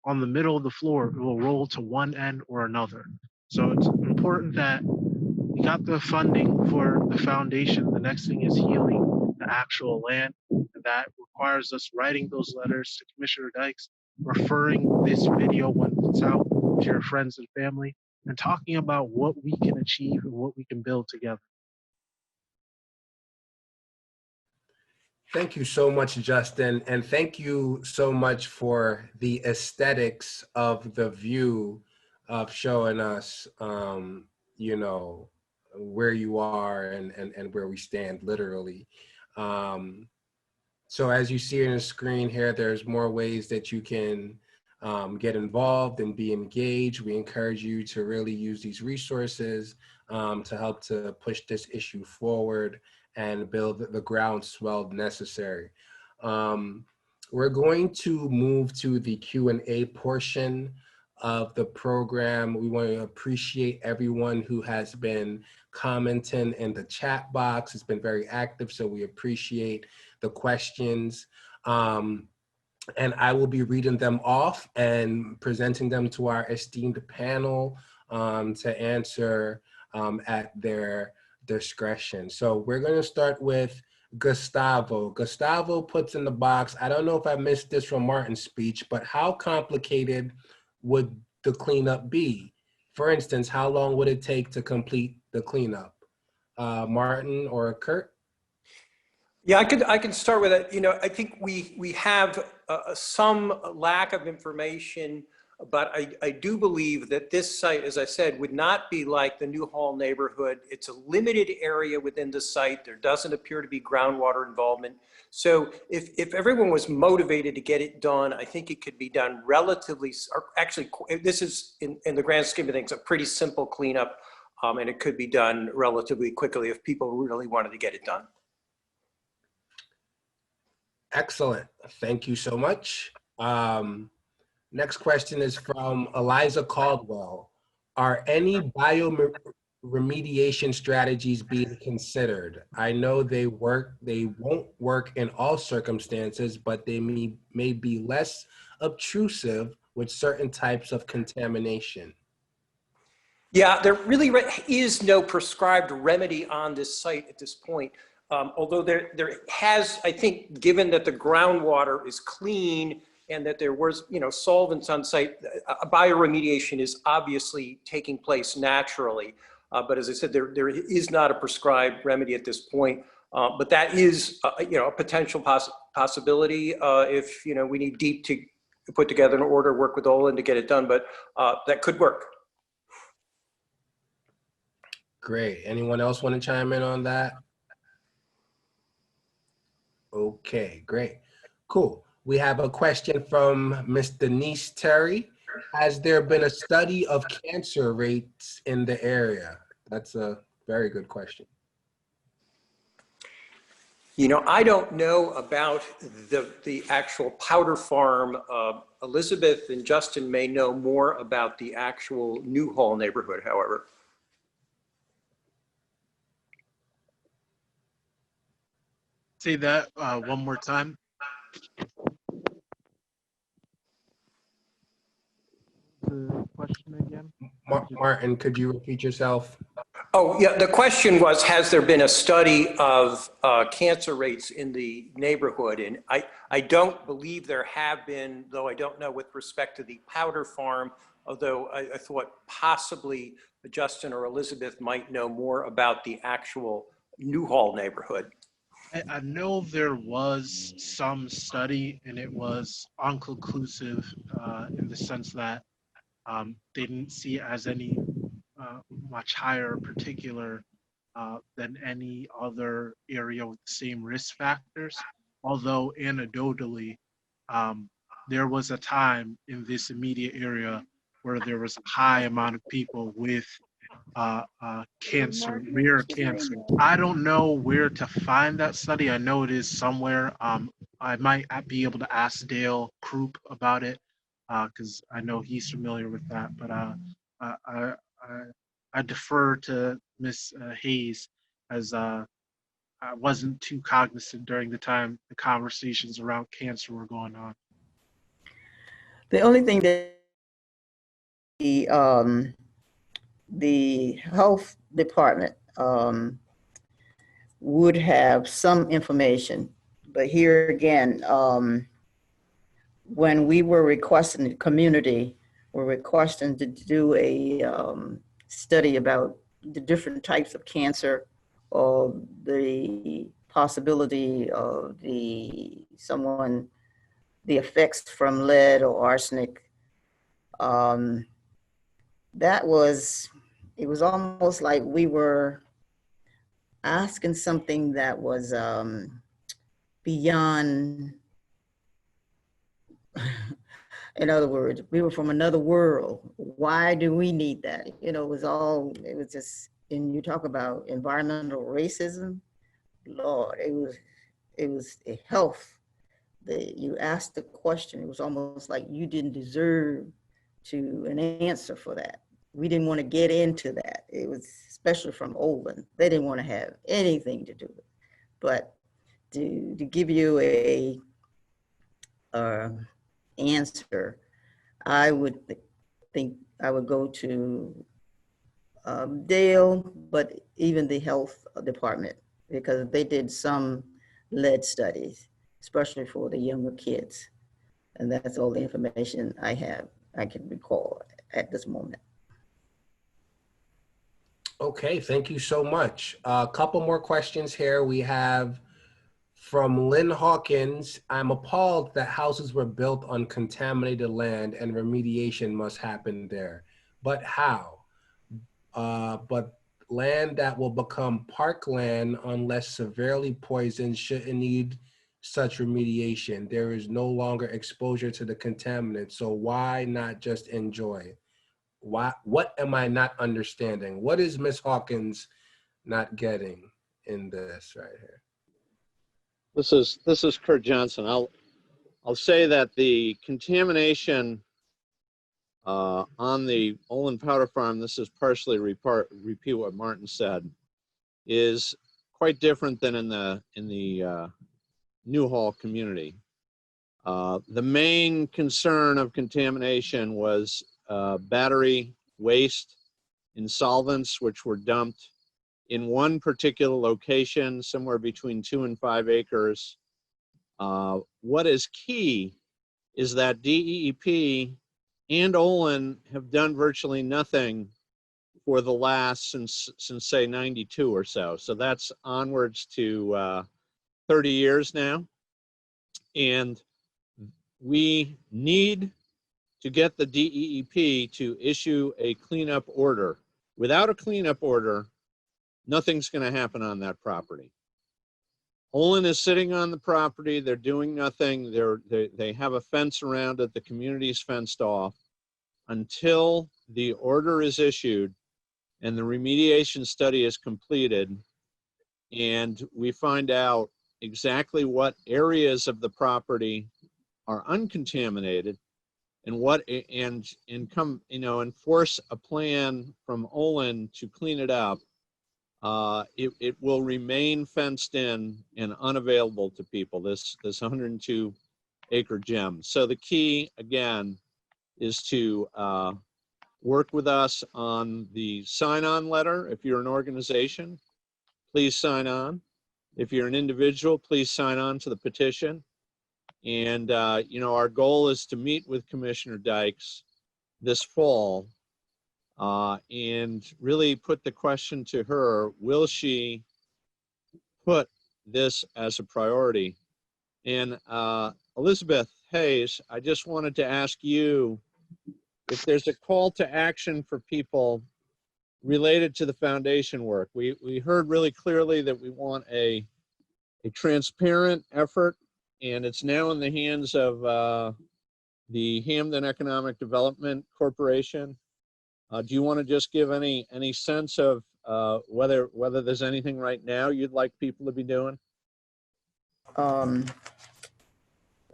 on the middle of the floor, it will roll to one end or another. So it's important that we got the funding for the foundation. The next thing is healing the actual land. And that requires us writing those letters to Commissioner Dykes, referring this video when it's out to your friends and family, and talking about what we can achieve and what we can build together. Thank you so much, Justin. And thank you so much for the aesthetics of the view of showing us, you know, where you are and where we stand literally. So as you see on the screen here, there's more ways that you can get involved and be engaged. We encourage you to really use these resources to help to push this issue forward and build the groundswell necessary. We're going to move to the Q&A portion of the program. We want to appreciate everyone who has been commenting in the chat box. It's been very active, so we appreciate the questions. And I will be reading them off and presenting them to our esteemed panel to answer at their discretion. So we're going to start with Gustavo. Gustavo puts in the box, I don't know if I missed this from Martin's speech, but how complicated would the cleanup be? For instance, how long would it take to complete the cleanup? Martin or Kurt? Yeah, I can start with it. You know, I think we have some lack of information, but I do believe that this site, as I said, would not be like the Newhall neighborhood. It's a limited area within the site. There doesn't appear to be groundwater involvement. So if everyone was motivated to get it done, I think it could be done relatively, or actually, this is in the grand scheme of things, a pretty simple cleanup, and it could be done relatively quickly if people really wanted to get it done. Excellent. Thank you so much. Next question is from Eliza Caldwell. Are any bioremediation strategies being considered? I know they won't work in all circumstances, but they may be less obtrusive with certain types of contamination. Yeah, there really is no prescribed remedy on this site at this point. Although there has, I think, given that the groundwater is clean and that there was, solvents on site, bioremediation is obviously taking place naturally. But as I said, there is not a prescribed remedy at this point. But that is, a potential possibility if, we need deep to put together an order, work with Olin to get it done. But that could work. Great. Anyone else want to chime in on that? Okay, great. Cool. We have a question from Ms. Denise Terry. Has there been a study of cancer rates in the area? That's a very good question. I don't know about the actual powder farm. Elizabeth and Justin may know more about the actual Newhall neighborhood, however. Say that one more time. The question again? Martin, could you repeat yourself? Oh, yeah, the question was, has there been a study of cancer rates in the neighborhood? And I don't believe there have been, though I don't know with respect to the powder farm, although I thought possibly Justin or Elizabeth might know more about the actual Newhall neighborhood. I know there was some study, and it was inconclusive in the sense that they didn't see it as any much higher particular than any other area with the same risk factors. Although anecdotally, there was a time in this immediate area where there was a high amount of people with cancer, rare cancer. I don't know where to find that study. I know it is somewhere. I might be able to ask Dale Krupp about it because I know he's familiar with that. But I defer to Miss Hayes as I wasn't too cognizant during the time the conversations around cancer were going on. The only thing that the health department would have some information, but here again, when we were requesting, the community were requesting to do a study about the different types of cancer or the possibility of the effects from lead or arsenic. It was almost like we were asking something that was beyond, in other words, we were from another world. Why do we need that? You know, it was just, and you talk about environmental racism, Lord, it was a health. You asked the question, it was almost like you didn't deserve an answer for that. We didn't want to get into that. It was especially from Olin. They didn't want to have anything to do with it. But to give you a answer, I would think I would go to Dale, but even the health department, because they did some lead studies, especially for the younger kids. And that's all the information I can recall at this moment. Okay, thank you so much. A couple more questions here. We have from Lynn Hawkins. I'm appalled that houses were built on contaminated land and remediation must happen there. But how? But land that will become parkland unless severely poisoned shouldn't need such remediation. There is no longer exposure to the contaminant. So why not just enjoy? What am I not understanding? What is Ms. Hawkins not getting in this right here? This is Kurt Johnson. I'll say that the contamination on the Olin Powder Farm, this is partially repeat what Martin said, is quite different than in the Newhall community. The main concern of contamination was battery waste and solvents, which were dumped in one particular location, somewhere between 2 and 5 acres. What is key is that DEEP and Olin have done virtually nothing for the last, since say 92 or so. So that's onwards to 30 years now. And we need to get the DEEP to issue a cleanup order. Without a cleanup order, nothing's going to happen on that property. Olin is sitting on the property. They're doing nothing. They have a fence around it. The community's fenced off. Until the order is issued and the remediation study is completed and we find out exactly what areas of the property are uncontaminated and come, enforce a plan from Olin to clean it up, it will remain fenced in and unavailable to people, this 102 acre gem. So the key, again, is to work with us on the sign-on letter. If you're an organization, please sign on. If you're an individual, please sign on to the petition. And our goal is to meet with Commissioner Dykes this fall and really put the question to her, will she put this as a priority? And Elizabeth Hayes, I just wanted to ask you if there's a call to action for people related to the foundation work. We heard really clearly that we want a transparent effort, and it's now in the hands of the Hamden Economic Development Corporation. Do you want to just give any sense of whether there's anything right now you'd like people to be doing?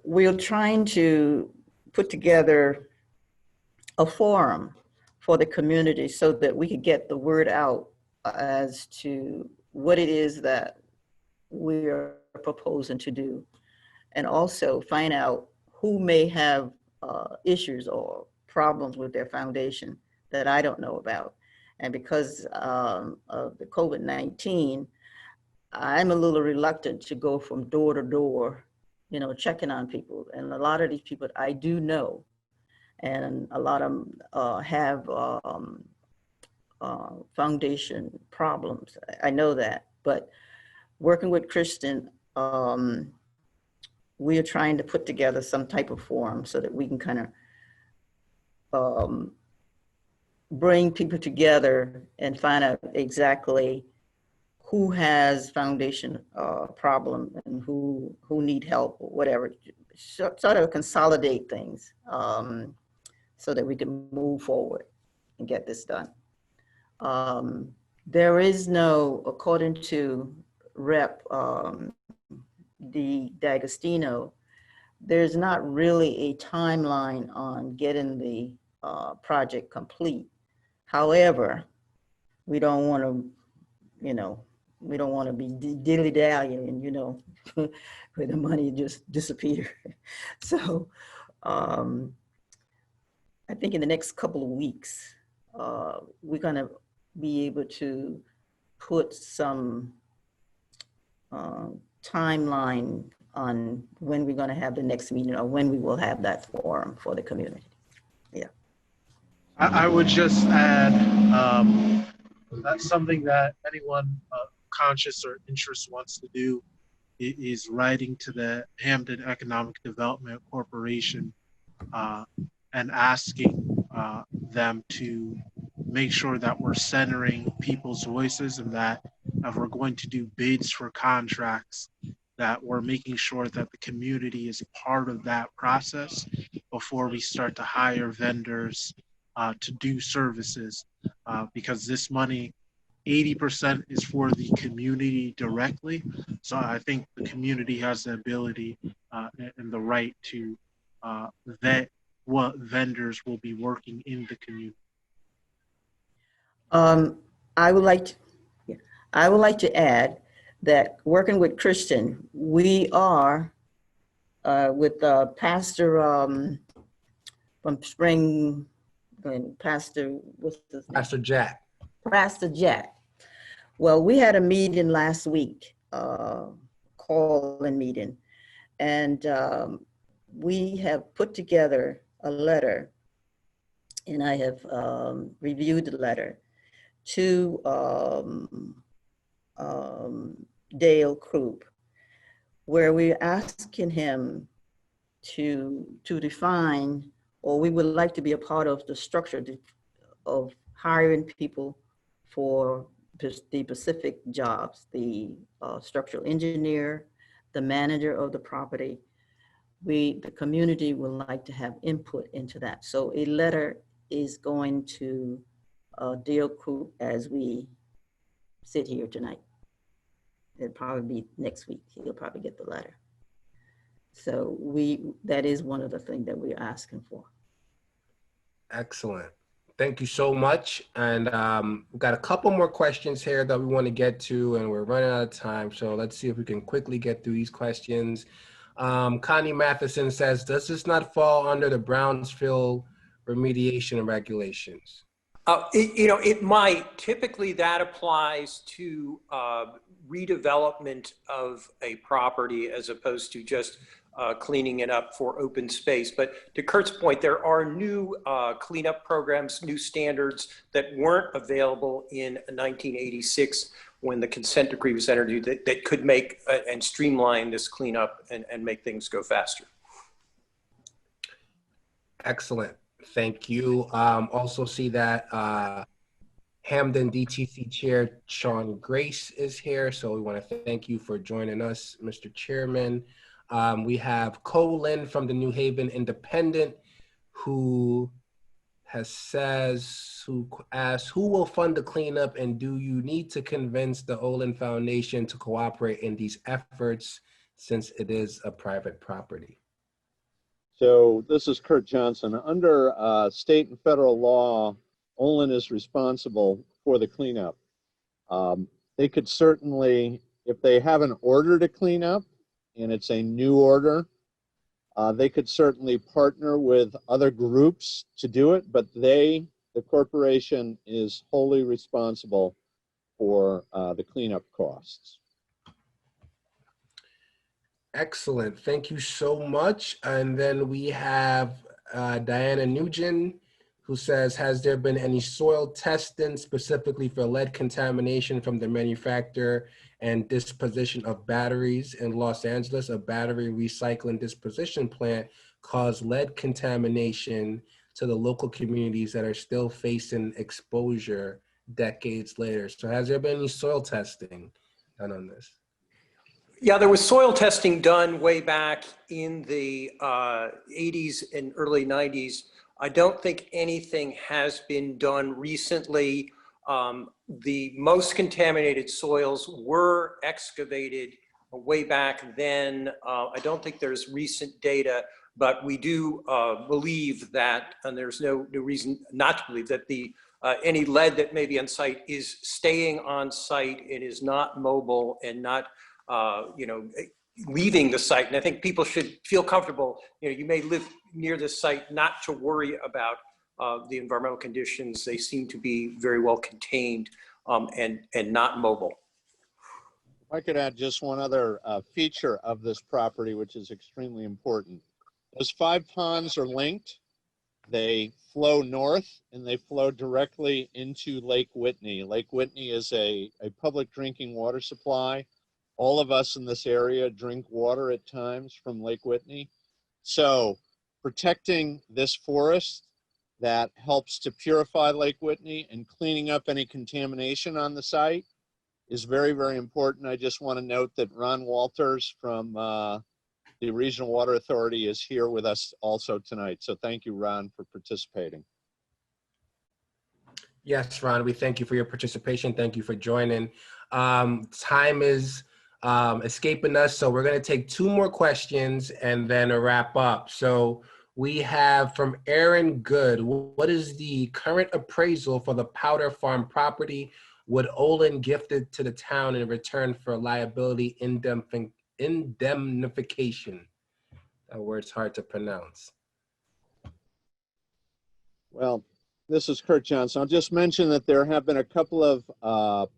We're trying to put together a forum for the community so that we could get the word out as to what it is that we are proposing to do, and also find out who may have issues or problems with their foundation that I don't know about. And because of the COVID-19, I'm a little reluctant to go from door to door, checking on people. And a lot of these people I do know, and a lot of them have foundation problems. I know that, but working with Kristen, we are trying to put together some type of forum so that we can kind of bring people together and find out exactly who has foundation problem and who need help or whatever, sort of consolidate things so that we can move forward and get this done. There is no, according to Rep. D'Agostino, there's not really a timeline on getting the project complete. However, we don't want to, we don't want to be dilly-dallying, where the money just disappear. So I think in the next couple of weeks, we're going to be able to put some timeline on when we're going to have the next meeting or when we will have that forum for the community. Yeah. I would just add that's something that anyone conscious or interest wants to do is writing to the Hamden Economic Development Corporation and asking them to make sure that we're centering people's voices, and that if we're going to do bids for contracts, that we're making sure that the community is part of that process before we start to hire vendors to do services, because this money, 80% is for the community directly. So I think the community has the ability and the right to vet what vendors will be working in the community. I would like to add that working with Christian, we are with Pastor from Spring, Pastor, what's his name? Pastor Jack. Pastor Jack. Well, we had a meeting last week, call-in meeting, and we have put together a letter, and I have reviewed the letter to Dale Krupp, where we're asking him to define, or we would like to be a part of the structure of hiring people for the specific jobs, the structural engineer, the manager of the property. The community would like to have input into that. So a letter is going to Dale Krupp as we sit here tonight. It'll probably be next week. He'll probably get the letter. So that is one of the things that we're asking for. Excellent. Thank you so much. And we've got a couple more questions here that we want to get to, and we're running out of time. So let's see if we can quickly get through these questions. Connie Matheson says, does this not fall under the Brownsville remediation regulations? It might. Typically, that applies to redevelopment of a property as opposed to just cleaning it up for open space. But to Kurt's point, there are new cleanup programs, new standards that weren't available in 1986 when the consent decree was entered that could make and streamline this cleanup and make things go faster. Excellent. Thank you. Also see that Hamden DTC Chair Sean Grace is here. So we want to thank you for joining us, Mr. Chairman. We have Colin from the New Haven Independent who asks, who will fund the cleanup, and do you need to convince the Olin Foundation to cooperate in these efforts since it is a private property? So this is Kurt Johnson. Under state and federal law, Olin is responsible for the cleanup. They could certainly, if they have an order to clean up and it's a new order, they could certainly partner with other groups to do it, but the corporation is wholly responsible for the cleanup costs. Excellent. Thank you so much. And then we have Diana Nugent, who says, has there been any soil testing specifically for lead contamination from the manufacturer and disposition of batteries in Los Angeles? A battery recycling disposition plant caused lead contamination to the local communities that are still facing exposure decades later. So has there been any soil testing done on this? Yeah, there was soil testing done way back in the 80s and early 90s. I don't think anything has been done recently. The most contaminated soils were excavated way back then. I don't think there's recent data, but we do believe that, and there's no reason not to believe that the any lead that may be on site is staying on site. It is not mobile and not leaving the site. And I think people should feel comfortable. You may live near this site not to worry about the environmental conditions. They seem to be very well contained and not mobile. If I could add just one other feature of this property, which is extremely important. Those 5 ponds are linked. They flow north and they flow directly into Lake Whitney. Lake Whitney is a public drinking water supply. All of us in this area drink water at times from Lake Whitney. So protecting this forest that helps to purify Lake Whitney and cleaning up any contamination on the site is very, very important. I just want to note that Ron Walters from the Regional Water Authority is here with us also tonight. So thank you, Ron, for participating. Yes, Ron, we thank you for your participation. Thank you for joining. Time is escaping us, so we're going to take 2 more questions and then a wrap up. So we have from Aaron Good, what is the current appraisal for the Powder Farm property? Would Olin gift it to the town in return for liability indemnification? That word's hard to pronounce. Well, this is Kurt Johnson. I'll just mention that there have been a couple of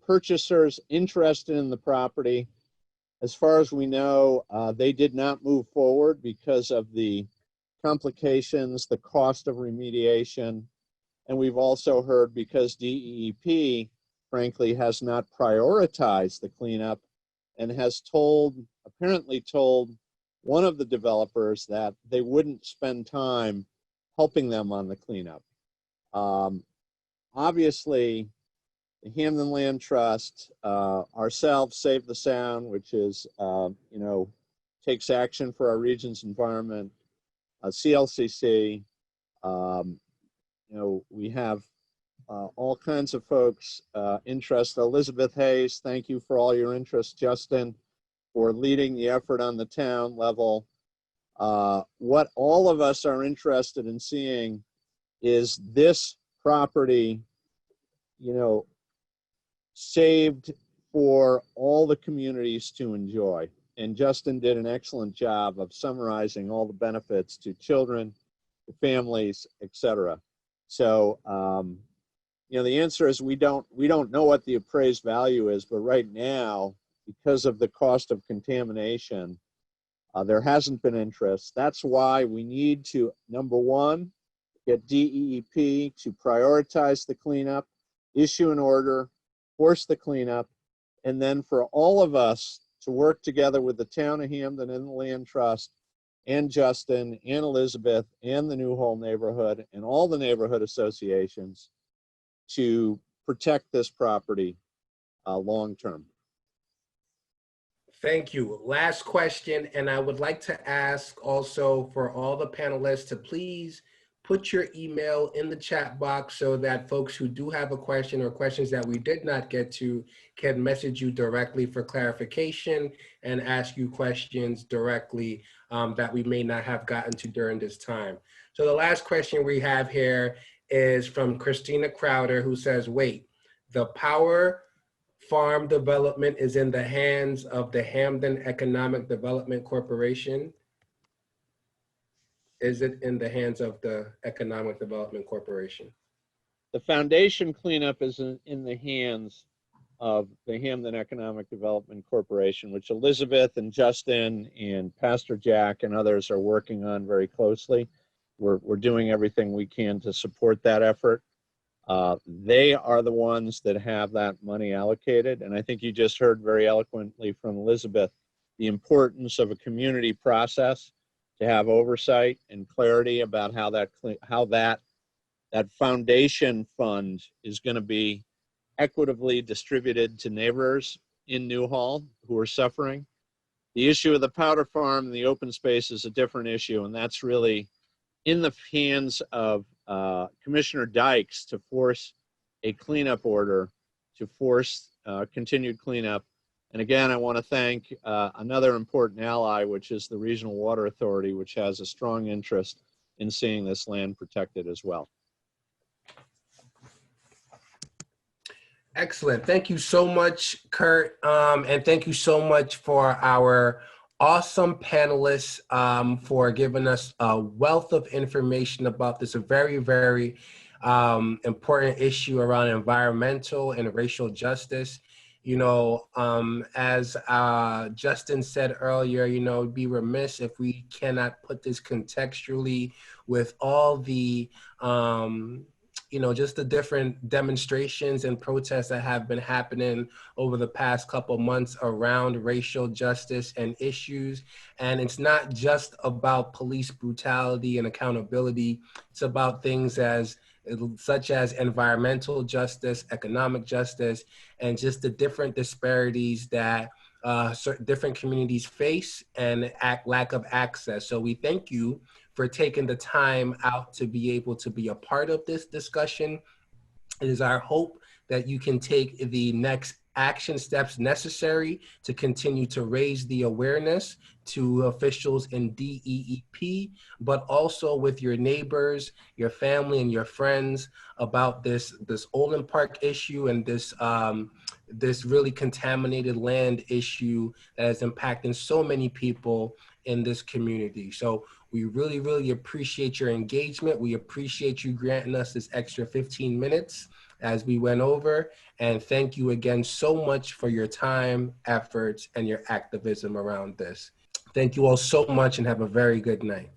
purchasers interested in the property. As far as we know, they did not move forward because of the complications, the cost of remediation. And we've also heard because DEEP, frankly, has not prioritized the cleanup and has apparently told one of the developers that they wouldn't spend time helping them on the cleanup. Obviously, the Hamden Land Trust, ourselves, Save the Sound, which is, takes action for our region's environment, CLCC, we have all kinds of folks interested. Elizabeth Hayes, thank you for all your interest. Justin, for leading the effort on the town level. What all of us are interested in seeing is this property, saved for all the communities to enjoy. And Justin did an excellent job of summarizing all the benefits to children, to families, etc. So, the answer is we don't know what the appraised value is, but right now, because of the cost of contamination, there hasn't been interest. That's why we need to, number one, get DEEP to prioritize the cleanup, issue an order, force the cleanup, and then for all of us to work together with the town of Hamden and the Land Trust and Justin and Elizabeth and the Newhall neighborhood and all the neighborhood associations to protect this property long term. Thank you. Last question, and I would like to ask also for all the panelists to please put your email in the chat box so that folks who do have a question or questions that we did not get to can message you directly for clarification and ask you questions directly that we may not have gotten to during this time. So the last question we have here is from Christina Crowder, who says, wait, the Powder Farm development is in the hands of the Hamden Economic Development Corporation. Is it in the hands of the Economic Development Corporation? The foundation cleanup is in the hands of the Hamden Economic Development Corporation, which Elizabeth and Justin and Pastor Jack and others are working on very closely. We're doing everything we can to support that effort. They are the ones that have that money allocated. And I think you just heard very eloquently from Elizabeth the importance of a community process to have oversight and clarity about how that foundation fund is going to be equitably distributed to neighbors in Newhall who are suffering. The issue of the powder farm and the open space is a different issue, and that's really in the hands of Commissioner Dykes to force a cleanup order, to force continued cleanup. And again, I want to thank another important ally, which is the Regional Water Authority, which has a strong interest in seeing this land protected as well. Excellent. Thank you so much, Kurt. And thank you so much for our awesome panelists for giving us a wealth of information about this very, very important issue around environmental and racial justice. You know, as Justin said earlier, you know, it'd be remiss if we cannot put this contextually with all the you know, just the different demonstrations and protests that have been happening over the past couple months around racial justice and issues. And it's not just about police brutality and accountability. It's about things such as environmental justice, economic justice, and just the different disparities that certain different communities face and lack of access. So we thank you for taking the time out to be able to be a part of this discussion. It is our hope that you can take the next action steps necessary to continue to raise the awareness to officials in DEEP, but also with your neighbors, your family, and your friends about this Olin Park issue and this really contaminated land issue that is impacting so many people in this community. So we really, really appreciate your engagement. We appreciate you granting us this extra 15 minutes as we went over. And thank you again so much for your time, efforts, and your activism around this. Thank you all so much and have a very good night.